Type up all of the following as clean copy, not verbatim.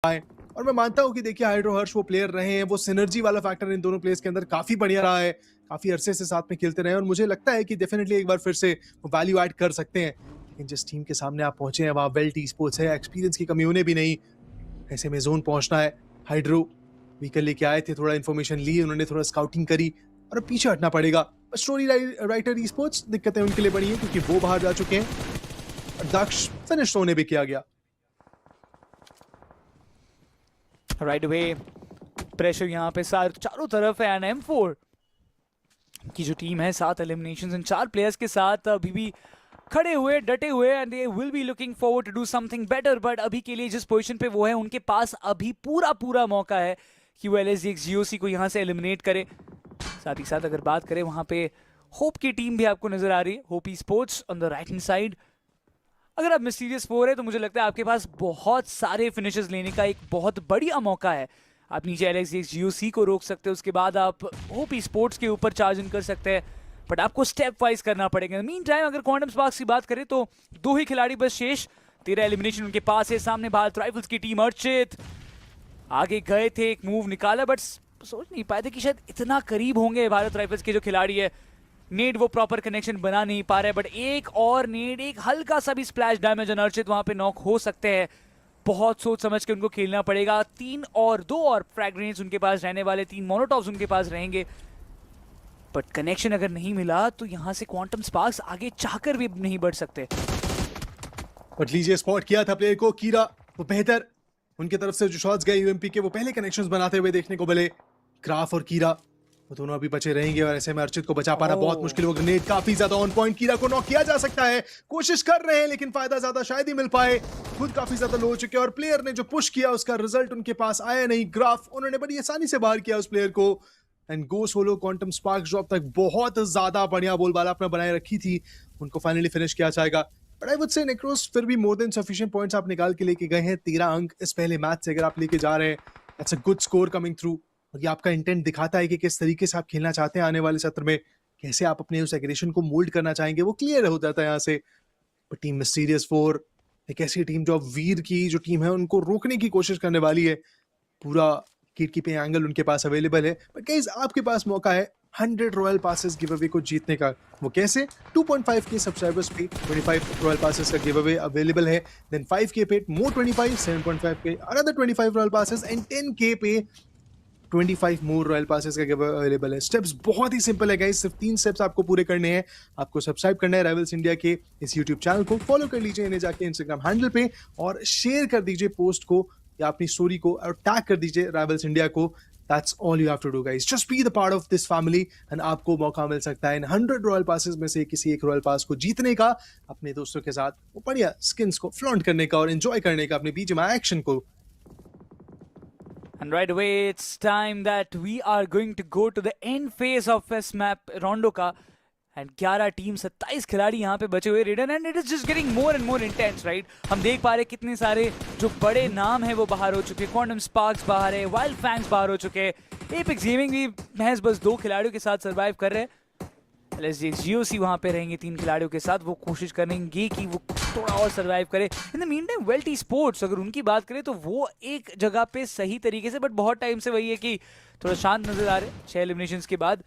है। और मैं मानता हूँ कि देखिए हाइड्रो हर्ष वो प्लेयर रहे हैं, वो सिनर्जी वाला फैक्टर इन दोनों प्लेयर्स के अंदर काफी बढ़िया रहा है, काफी अरसे से साथ में खेलते रहे और मुझे लगता है कि डेफिनेटली एक बार फिर से वो वैल्यू ऐड कर सकते हैं। लेकिन जिस टीम के सामने आप पहुंचे हैं वहाँ वेल्ट ई स्पोर्ट्स है, एक्सपीरियंस की कमी उन्हें भी नहीं, ऐसे में जोन पहुंचना है। हाइड्रो व्हीकल लेके आए थे, थोड़ा इन्फॉर्मेशन ली उन्होंने, थोड़ा स्काउटिंग करी और अब पीछे हटना पड़ेगा। स्टोरी राइटर ई स्पोर्ट्स दिक्कतें उनके लिए बड़ी हैं क्योंकि वो बाहर जा चुके हैं। दक्ष फिनिश होने भी किया गया। राइट अवे प्रेशर यहाँ पे चारों तरफ है एंड M4 की जो टीम है 7 एलिमिनेशंस इन 4 प्लेयर्स के साथ अभी भी खड़े हुए डटे हुए and they will be looking forward to do something better. But अभी के लिए जिस पोजीशन पे वो है उनके पास अभी पूरा मौका है कि वो LSGX GOC को यहाँ से एलिमिनेट करे। साथ ही साथ अगर बात करें वहाँ पे होप की टीम भी आपको नजर आ रही है, hope e sports on the right hand side. अगर आप मिस्टीरियस 4 है तो मुझे लगता है आपके पास बहुत सारे फिनिशेस लेने का एक बहुत बढ़िया मौका है। आप नीचे LSGX GOC को रोक सकते हो, उसके बाद आप होप ई स्पोर्ट्स के ऊपर चार्ज इन कर सकते हैं, बट आपको स्टेप वाइज करना पड़ेगा। मीन टाइम अगर क्वांटम स्पार्क्स की बात करें तो 2 ही खिलाड़ी बस शेष, 13 एलिमिनेशन उनके पास है। सामने भारत राइफल्स की टीम अर्चित आगे गए थे, एक मूव निकाला बट सोच नहीं पाए थे कि शायद इतना करीब होंगे भारत राइफल्स के जो खिलाड़ी है। नेड वो प्रॉपर कनेक्शन बना नहीं पा रहे, बट एक और नेड, एक हल्का सा भी स्प्लैश डैमेज अनर्चित वहां पे नॉक हो सकते हैं। बहुत सोच समझ के उनको खेलना पड़ेगा। 2 और फ्रैग ग्रेनेड्स उनके पास रहने वाले, 3 मोनोटॉप्स उनके पास रहेंगे, बट कनेक्शन अगर नहीं मिला तो यहां से क्वांटम स्पार्क्स आगे चाहकर भी नहीं बढ़ सकते। बट लीजिए स्पॉट किया था प्लेयर को कीरा, वो बेहतर उनकी तरफ से जो शॉट्स गए यूएमपी के वो पहले कनेक्शंस बनाते हुए देखने को मिले। क्राफ और कीरा वो दोनों अभी बचे रहेंगे और ऐसे में अर्चित को बचा पाना बहुत मुश्किल होगा। ग्रेनेड काफी ज्यादा ऑन पॉइंट, कीरा को नॉक किया जा सकता है, कोशिश कर रहे हैं लेकिन फायदा ज्यादा शायद ही मिल पाए। खुद काफी ज्यादा लो हो चुके हैं और प्लेयर ने जो पुश किया उसका रिजल्ट उनके पास आया नहीं। ग्राफ उन्होंने बड़ी आसानी से बाहर किया उस प्लेयर को and go solo. Quantum spark drop तक बहुत ज्यादा बढ़िया बोलबाला अपना बनाए रखी थी, उनको फाइनली फिनिश किया जाएगा। बट आई वुड से नेक्रोस फिर भी मोर देन सफिशिएंट पॉइंट्स आप निकाल के लेके गए हैं। 13 अंक इस पहले मैच से अगर आप लेके जा रहे हैं, that's a good score coming through. और ये आपका इंटेंट दिखाता है कि किस तरीके से आप खेलना चाहते हैं आने वाले सत्र में, कैसे आप अपने उस एग्रेशन को मोल्ड करना चाहेंगे, वो क्लियर हो जाता है यहाँ से। बट टीम मिस्टीरियस 4 एक ऐसी टीम जो अब वीर की जो टीम है उनको रोकने की कोशिश करने वाली है। पूरा गेट कीपिंग एंगल उनके पास अवेलेबल है। बट गाइस आपके पास मौका है 100 रॉयल पासेस गिव अवे को जीतने का। वो कैसे? 2.5 के सब्सक्राइबर्स पे 25 रॉयल पासेस का गिव अवे अवेलेबल है। देन 5K पे मोर 25, 7.5 पे another 25 royal passes and 10K पे 25 मोर रॉयल पासेस का गिव अवेलेबल है। स्टेप्स बहुत ही सिंपल है गाइस, सिर्फ 3 स्टेप्स आपको पूरे करने हैं। आपको सब्सक्राइब करना है राइवल्स इंडिया के इस यूट्यूब चैनल को, फॉलो कर लीजिए इन्हें जाके इंस्टाग्राम हैंडल पे और शेयर कर दीजिए पोस्ट को या अपनी स्टोरी को और टैग कर दीजिए राइवल्स इंडिया को। That's all you have to do guys. Just be the part of this family and आपको मौका मिल सकता है इन 100 रॉयल पासेस में से किसी एक रॉयल पास को जीतने का, अपने दोस्तों के साथ वो बढ़िया स्किन्स को फ्लॉन्ट करने का और एंजॉय करने का अपने बीच में एक्शन को। And right away it's time that we are going to go to the end phase of this map रोंडो का। एंड 11 टीम 27 खिलाड़ी यहाँ पे बचे हुए रेडन and it is just getting more and more intense right. हम देख पा रहे कितने सारे जो बड़े नाम है वो बाहर हो चुके हैं। क्वांटम स्पार्क्स बाहर है, वाइल्ड फैंग्स बाहर हो चुके हैं, एपेक्स गेमिंग भी महज बस 2 खिलाड़ियों के साथ सर्वाइव कर रहे हैं। LSGX GOC वहाँ पे रहेंगे 3 खिलाड़ियों के साथ, वो कोशिश करेंगे कि वो थोड़ा और सर्वाइव करे। In the mean time belt e sports अगर उनकी बात करें तो वो एक जगह पे सही तरीके से, बट बहुत टाइम से वही है कि थोड़ा शांत नजर आ रहे हैं 6 एलिमिनेशंस के बाद।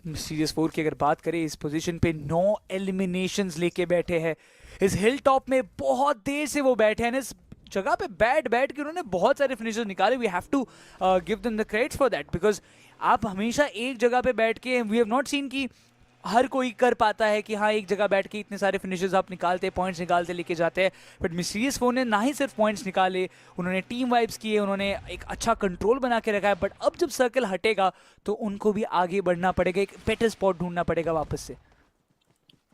मिस्टीरियस 4 की अगर बात करें इस पोजीशन पे 9 एलिमिनेशंस लेके बैठे हैं। इस हिल टॉप में बहुत देर से वो बैठे हैं, इस जगह पे बैठ के उन्होंने बहुत सारे फिनिशर्स निकाले। We have to give them the credits for that, because आप हमेशा एक जगह पे बैठ के, वी हैव नॉट सीन कि हर कोई कर पाता है कि हाँ एक जगह बैठ के इतने सारे फिनिशर्स आप निकालते, पॉइंट्स निकालते लेके जाते हैं। बट मिस्टीरियस 4 ने ना ही सिर्फ पॉइंट्स निकाले, उन्होंने टीम वाइब्स किए, उन्होंने एक अच्छा कंट्रोल बना के रखा है। बट अब जब सर्कल हटेगा तो उनको भी आगे बढ़ना पड़ेगा, एक बेटर स्पॉट ढूंढना पड़ेगा वापस से।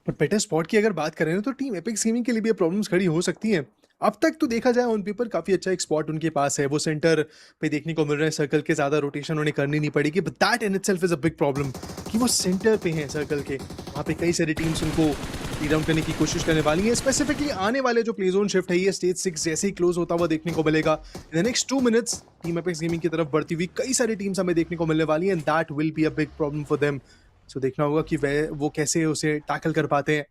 बट बेटर स्पॉट की अगर बात करें तो टीम एपेक्स गेमिंग के लिए भी प्रॉब्लम्स खड़ी हो सकती हैं। अब तक तो देखा जाए ऑन पेपर काफी अच्छा एक स्पॉट उनके पास है, वो सेंटर पे देखने को मिल रहा है। सर्कल के ज्यादा रोटेशन उन्हें करनी नहीं पड़ेगी, but that in itself is a big problem कि वो सेंटर पे हैं सर्कल के। वहाँ पे कई सारी टीम्स उनको टी डाउन करने की कोशिश करने वाली है। स्पेसिफिकली आने वाले जो प्ले जोन शिफ्ट है ये स्टेज 6 जैसे ही क्लोज होता हुआ देखने को मिलेगा। In the next 2 minutes team apex gaming की तरफ बढ़ती हुई कई सारी टीम्स हमें देखने को मिलने वाली है and that will be a big problem for them. So देखना होगा कि वो कैसे उसे टैकल कर पाते हैं।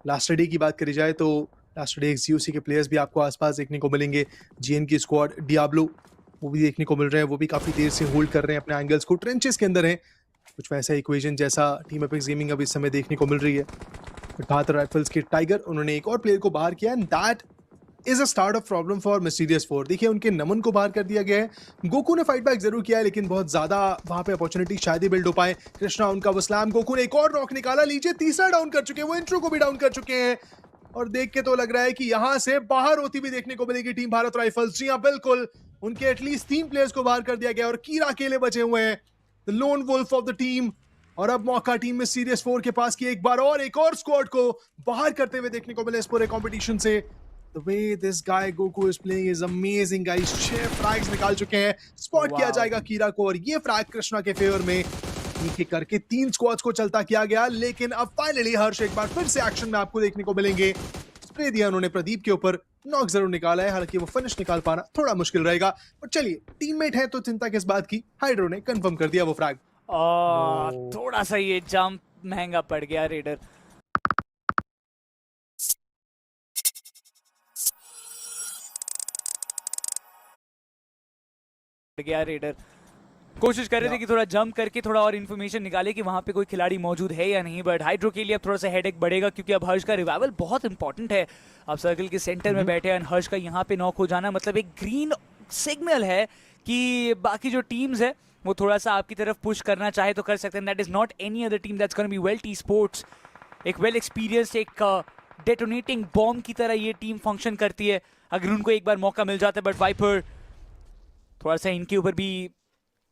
लास्ट डे की बात करी जाए तो लास्ट डे जीओसी के प्लेयर्स भी आपको आसपास देखने को मिलेंगे। जीएन की स्क्वाड डियाब्लो वो भी देखने को मिल रहे हैं, वो भी काफी देर से होल्ड कर रहे हैं अपने एंगल्स को, ट्रेंचेस के अंदर हैं। कुछ वैसा इक्वेशन जैसा टीम एपेक्स गेमिंग अब इस समय देखने को मिल रही है। भारत राइफल्स के टाइगर उन्होंने एक और प्लेयर को बाहर किया and that is a start of problem for mysterious four. देखिए उनके नमन को बाहर कर दिया गया है। गोकू ने फाइट बैक जरूर किया है लेकिन बहुत ज्यादा वहां पे अपॉर्चुनिटी शायद ही बिल्ड हो पाए। कृष्णा उनका वो स्लैम, गोकू ने एक और नॉक निकाला, लीजिए तीसरा डाउन कर चुके हैं, वो इंट्रो को भी डाउन कर चुके हैं और देख के तो लग रहा है कि यहां से बाहर होती भी देखने को मिलेगी टीम भारत राइफल्स। जी हाँ बिल्कुल, उनके एटलीस्ट 3 प्लेयर्स को बाहर कर दिया गया और कीरा अकेले बचे हुए हैं, the lone wolf of the team. और अब मौका टीम में सीरियस फोर के पास कि एक बार और एक और स्क्वाड को बाहर करते हुए देखने को मिले इस पूरे कंपटीशन से। The way this guy Goku is playing is amazing guys। 6 फ्रैग्स निकाल चुके हैं, स्पॉट किया जाएगा कीरा को और ये फ्रैग कृष्णा के फेवर में एक एक करके 3 स्क्वाड्स को चलता किया गया। लेकिन अब फाइनली हर्ष एक बार फिर से एक्शन में आपको देखने को मिलेंगे। स्प्रे दिया उन्होंने प्रदीप के ऊपर, नॉक जरूर निकाला है, हालांकि वो फिनिश निकाल पाना थोड़ा मुश्किल रहेगा, पर चलिए टीममेट है तो चिंता किस बात की। हाइड्रो ने कंफर्म कर दिया वो फ्रैग। थोड़ा सा ये जंप महंगा पड़ गया रेडर। कोशिश कर रहे थे कि थोड़ा जंप करके थोड़ा और इन्फॉर्मेशन निकाले कि वहां पे कोई खिलाड़ी मौजूद है या नहीं, बट हाइड्रो के लिए अब थोड़ा सा हेडेक बढ़ेगा क्योंकि अब हर्ष का रिवाइवल बहुत इंपॉर्टेंट है। अब सर्कल के सेंटर में बैठे हैं, हर्ष का यहाँ पे नॉक हो जाना मतलब एक ग्रीन सिग्नल है कि बाकी जो टीम्स है वो थोड़ा सा आपकी तरफ पुश करना चाहे तो कर सकते हैं। That is not any other team that's gonna be well T sports. एक वेल एक्सपीरियंस्ड एक डेटोनेटिंग बॉम्ब की तरह ये टीम फंक्शन करती है अगर उनको एक बार मौका मिल जाता है। बट वाइपर थोड़ा सा इनके ऊपर भी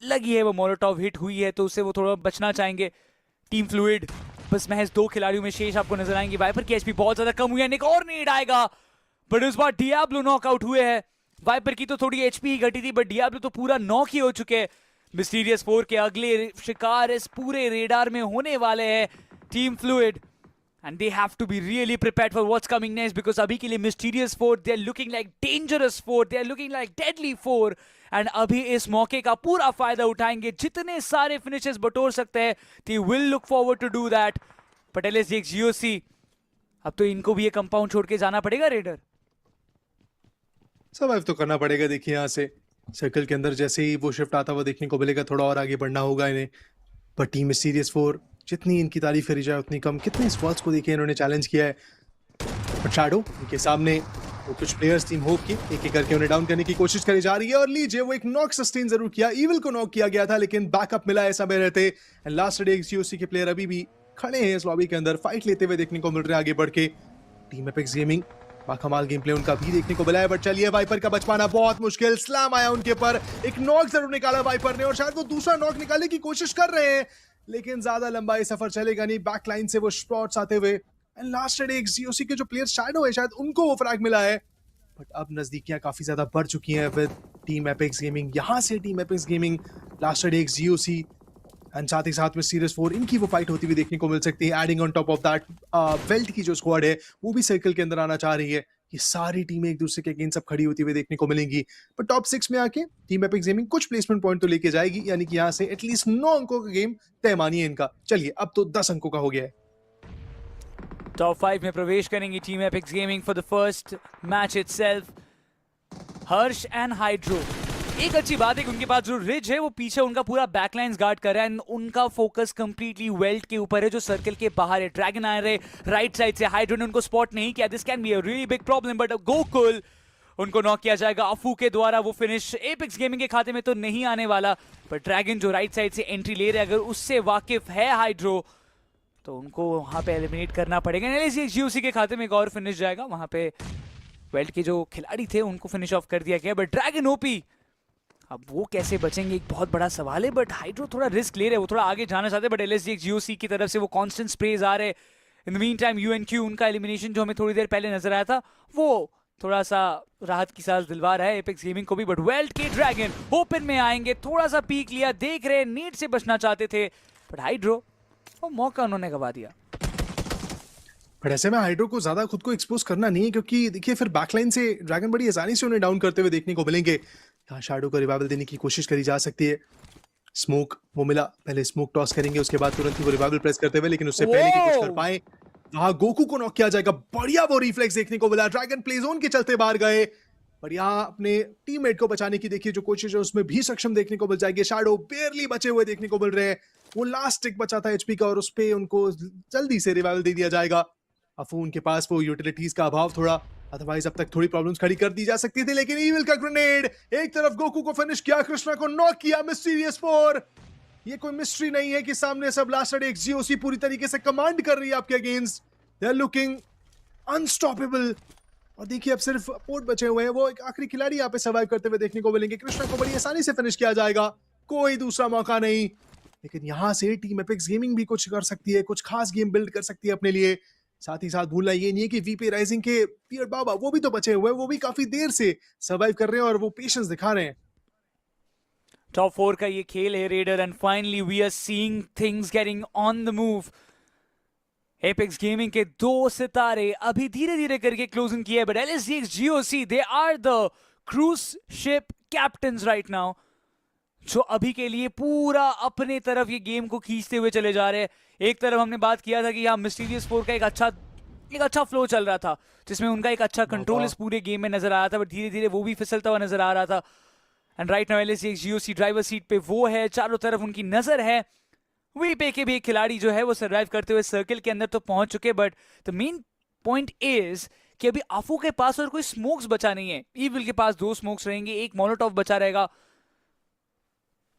लगी है, वो मोलोटॉव हिट हुई है तो उससे वो थोड़ा बचना चाहेंगे। टीम फ्लूइड बस महज 2 खिलाड़ियों में शेष आपको नजर आएंगे। वाइपर की एचपी बहुत ज्यादा कम हुई है, एक और नीड आएगा बट इस बार डियाब्लो नॉकआउट हुए हैं। वाइपर की तो थोड़ी एचपी ही घटी थी बट डियाब्लो तो पूरा नॉक ही हो चुके हैं। मिस्टीरियस फोर के अगले शिकार इस पूरे रेडार में होने वाले हैं team fluid and they have to be really prepared for what's coming next because अभी के लिए Mysterious Four they are looking like dangerous four, they are looking like deadly four and अभी इस मौके का पूरा फायदा उठाएंगे, जितने सारे finishes बटोर सकते हैं they will look forward to do that। but LSGX GOC अब तो इनको भी ये कंपाउंड छोड़ के जाना पड़ेगा रेडर। सर्वाइव तो करना पड़ेगा। देखिए यहाँ से सर्कल के अंदर जैसे ही वो शिफ्ट आता हुआ देखने को मिलेगा, थोड़ा और आगे बढ़ना होगा इन्हें। पर टीम में सीरियस फोर जितनी इनकी तारीफ करी जाए उतनी कम। कितने स्क्वाड्स को देखिए इन्होंने चैलेंज किया है, पर शैडो इनके सामने वो कुछ प्लेयर्स टीम होप की एक एक करके उन्हें डाउन करने की कोशिश करी जा रही है। और लीजिए वो एक नॉक सस्टेन जरूर किया, ईविल को नॉक किया गया था लेकिन बैकअप मिला है समय रहते। एंड लास्ट डे जीओसी के प्लेयर अभी भी खड़े हैं इस लॉबी के अंदर, फाइट लेते हुए देखने को मिल रहे हैं आगे बढ़ के। टीम एपेक्स गेमिंग बाकमाल गेम प्ले उनका भी देखने को मिला है, बट चलिए वाइपर का बच पाना बहुत मुश्किल। स्लैम आया उनके पर, एक नॉक जरूर निकाला वाइपर ने और शायद वो दूसरा नॉक निकालने की कोशिश कर रहे हैं लेकिन ज्यादा लंबा ये सफर चलेगा नहीं। बैक लाइन से वो शॉट्स आते हुए एंड लास्ट डे जीओसी के जो प्लेयर शैडो है शायद उनको वो फ्रैग मिला है, बट अब नजदीकियां काफी ज्यादा बढ़ चुकी हैं विद टीम एपेक्स गेमिंग। यहां से team apex gaming last day GOC and साथ ही साथ में सीरियस फोर इनकी वो फाइट होती हुई देखने को मिल सकती है। Adding on top of that belt की जो स्क्वाड है वो भी सर्कल के अंदर आना चाह रही है। ये सारी टीमें एक दूसरे के अगेंस्ट सब खड़ी होती हुई देखने को मिलेंगी, पर टॉप 6 में आके टीम एपिक गेमिंग कुछ प्लेसमेंट पॉइंट तो लेके जाएगी, यानी कि यहाँ से एटलीस्ट 9 अंकों का गेम तय मानिए इनका। चलिए अब तो 10 अंकों का हो गया है। टॉप 5 में प्रवेश करेंगी team Epics Gaming for the first match itself. Harsh and Hydro, एक अच्छी बात है कि उनके पास जो रिज है वो पीछे उनका पूरा बैकलाइंस गार्ड कर रहा है एंड उनका फोकस कंप्लीटली वेल्ट के ऊपर है जो सर्कल के बाहर है। ड्रैगन आ रहे राइट साइड से, हाइड्रो ने उनको स्पॉट नहीं किया, this can be a really big problem, but Gokul उनको नॉक किया जाएगा अफू के द्वारा। वो फिनिश एपिक्स गेमिंग के खाते में तो नहीं आने वाला, पर ड्रैगन जो राइट साइड से एंट्री ले रहे, अगर उससे वाकिफ है हाइड्रो तो उनको वहां पे एलिमिनेट करना पड़ेगा। जीओसी के खाते में एक और फिनिश जाएगा, वहां पे वेल्ट के जो खिलाड़ी थे उनको फिनिश ऑफ कर दिया गया, बट ड्रैगन ओपी अब वो कैसे बचेंगे एक बहुत बड़ा सवाल है। बट हाइड्रो थोड़ा रिस्क ले रहे हैं, वो थोड़ा आगे जाना चाहते हैं, बट LSGX GOC की तरफ से वो कांस्टेंट स्प्रेज आ रहे हैं। In the mean time UNQ उनका एलिमिनेशन जो हमें थोड़ी देर पहले नजर आया था वो थोड़ा सा राहत की सांस दिलवा रहा है एपेक्स गेमिंग को भी। बट वेल्ट के ड्रैगन ओपन में आएंगे, थोड़ा सा पीक लिया, देख रहे नीड से बचना चाहते थे, बट हाइड्रो वो मौका उन्होंने गवा दिया। बट ऐसे में हाइड्रो को ज्यादा खुद को एक्सपोज करना नहीं है, क्योंकि देखिए फिर बैकलाइन से ड्रैगन बड़ी आसानी से उन्हें डाउन करते हुए देखने को मिलेंगे। यहाँ शैडो को रिवाइवल देने की कोशिश करी जा सकती है। स्मोक वो मिला, पहले स्मोक टॉस करेंगे, उसके बाद तुरंत ही वो रिवाइवल प्रेस करते हुए, लेकिन उससे पहले कि कुछ कर पाए वहां गोकू को नॉक किया जाएगा, बढ़िया वो रिफ्लेक्स देखने को मिला, ड्रैगन प्ले जोन के चलते बाहर गए, पर यहाँ अपने टीममेट को बचाने की देखिए जो कोशिश है उसमें भी सक्षम देखने को मिल जाएगी। शैडो बेयरली बचे हुए देखने को मिल रहे हैं, वो लास्ट टिक बचा था एचपी का और उस पे उनको जल्दी से रिवाइवल दे दिया जाएगा। अफू उनके पास वो यूटिलिटीज का अभाव थोड़ा, अदरवाइज अब तक थोड़ी प्रॉब्लम्स खड़ी कर दी जा सकती थी, लेकिन ईविल का ग्रेनेड एक तरफ गोकू को फिनिश किया, कृष्णा को नॉक किया, मिस्टीरियस 4। ये कोई मिस्ट्री नहीं है कि सामने सब लास्ट एक जीओसी पूरी तरीके से कमांड कर रही है आपके against, they are looking unstoppable. और देखिए अब सिर्फ पोर्ट बचे हुए हैं, वो एक आखिरी खिलाड़ी यहाँ पे सर्वाइव करते हुए देखने को मिलेंगे। कृष्णा को बड़ी आसानी से फिनिश किया जाएगा, कोई दूसरा मौका नहीं, लेकिन यहाँ से टीम एपिक्स गेमिंग भी कुछ कर सकती है, कुछ खास गेम बिल्ड कर सकती है अपने लिए। साथ ही साथ भूलना ये नहीं है कि वीपी राइजिंग के पियर बाबा वो भी तो बचे हुए हैं, वो भी काफी देर से सर्वाइव कर रहे हैं और वो पेशेंस दिखा रहे हैं। टॉप 4 का ये खेल है raider, and finally we are seeing things getting on the move. Apex Gaming के 2 सितारे अभी धीरे धीरे करके क्लोजिंग किए, but LSGX GOC they are the cruise ship captains right now, जो अभी के लिए पूरा अपने तरफ ये गेम को खींचते हुए चले जा रहे हैं। एक तरफ हमने बात किया था कि यहाँ मिस्टीरियस 4 का एक अच्छा फ्लो चल रहा था, जिसमें उनका एक अच्छा कंट्रोल इस पूरे गेम में नजर आ रहा था, बट धीरे धीरे वो भी फिसलता हुआ नजर आ रहा था। And right now LSGX GOC driver seat पे वो है, चारों तरफ उनकी नजर है। वीपे के भी एक खिलाड़ी जो है वो सर्वाइव करते हुए सर्किल के अंदर तो पहुंच चुके, but the main point is कि अभी आफू के पास और कोई स्मोक्स बचा नहीं है। ईविल के पास 2 स्मोक्स रहेंगे, एक मोलोटॉफ बचा रहेगा।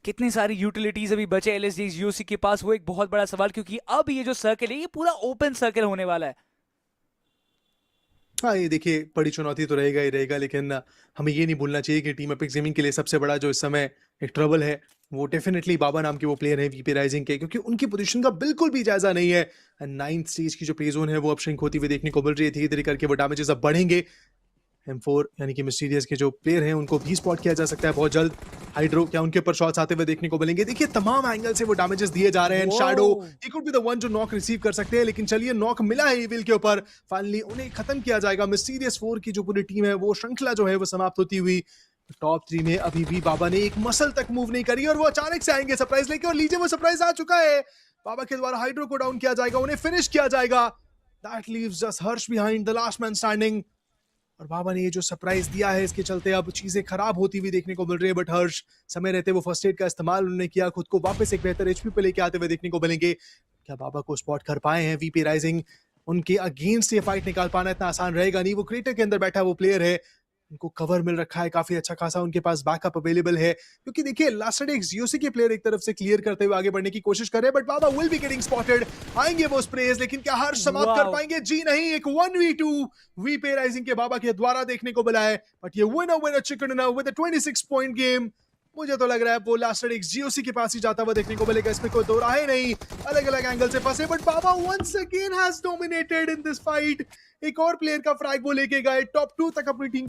कितनी सारी यूटिलिटीज अभी बचे LSGX GOC के पास, वो एक बहुत बड़ा सवाल, क्योंकि अब ये जो सर्किल है ये पूरा ओपन सर्किल होने वाला है। हाँ ये देखिए बड़ी चुनौती तो रहेगा ही रहेगा, लेकिन हमें ये नहीं भूलना चाहिए कि टीम एपिक्स गेमिंग के लिए सबसे बड़ा जो इस समय एक ट्रबल है वो डेफिनेटली बाबा नाम के वो प्लेयर हैं वीपी राइजिंग के, क्योंकि उनकी पोजीशन का बिल्कुल भी जायजा नहीं है। 9th स्टेज की जो प्ले जोन है वो अब श्रिंक होती हुई देखने को मिल रही है, धीरे धीरे करके वो डैमेजेस अब बढ़ेंगे। M4 यानी कि मिस्टीरियस के जो प्लेयर हैं उनको भी स्पॉट किया जा सकता है बहुत जल्द। हाइड्रो क्या उनके ऊपर शॉट्स आते हुए देखने को मिलेंगे, देखिए तमाम एंगल से वो डैमेजेस दिए जा रहे हैं। Shadow he could be the one जो नॉक रिसीव कर सकते हैं, लेकिन चलिए नॉक मिला है ईविल के ऊपर, फाइनली उन्हें खत्म किया जाएगा। मिस्टीरियस 4 की जो पूरी टीम है वो श्रृंखला जो है वो समाप्त होती हुई। टॉप 3 में अभी भी बाबा ने एक मसल तक मूव नहीं करी और वो अचानक से आएंगे सरप्राइज लेके, और लीजिए वो सरप्राइज आ चुका है। बाबा के द्वारा हाइड्रो को डाउन किया जाएगा, उन्हें फिनिश किया जाएगा। That leaves just Harsh behind the last man standing. और बाबा ने ये जो सरप्राइज दिया है इसके चलते अब चीजें खराब होती हुई देखने को मिल रही है, बट हर्ष समय रहते वो फर्स्ट एड का इस्तेमाल उन्होंने किया, खुद को वापस एक बेहतर एचपी पे लेके आते हुए देखने को मिलेंगे। क्या बाबा को स्पॉट कर पाए हैं वीपी राइजिंग? उनके अगेंस्ट ये फाइट निकाल पाना इतना आसान रहेगा नहीं, वो क्रेटर के अंदर बैठा वो प्लेयर है, उनको कवर मिल रखा है काफी अच्छा खासा, उनके पास बैकअप अवेलेबल है, क्योंकि देखिए लास्ट एक जीओसी के प्लेयर एक तरफ से क्लियर करते हुए आगे बढ़ने की कोशिश कर रहे हैं, but Baba will be getting spotted. आएंगे वो स्प्रेज, लेकिन क्या हर्ष समाप्त कर पाएंगे? जी नहीं, एक 1v2 वीपी राइजिंग के बाबा के द्वारा देखने को मिला है, बट ये winner chicken dinner with a 26 point game. मुझे तो लग रहा है वो लास्ट एक जीओसी के पास ही जाता हुआ देखने को मिलेगा, इसमें कोई दो राहें नहीं, अलग अलग एंगल से फंसे, but Baba once again has dominated in this fight. एक और प्लेयर का फ्रैग वो लेके गए, टॉप 2 तक अपनी टीम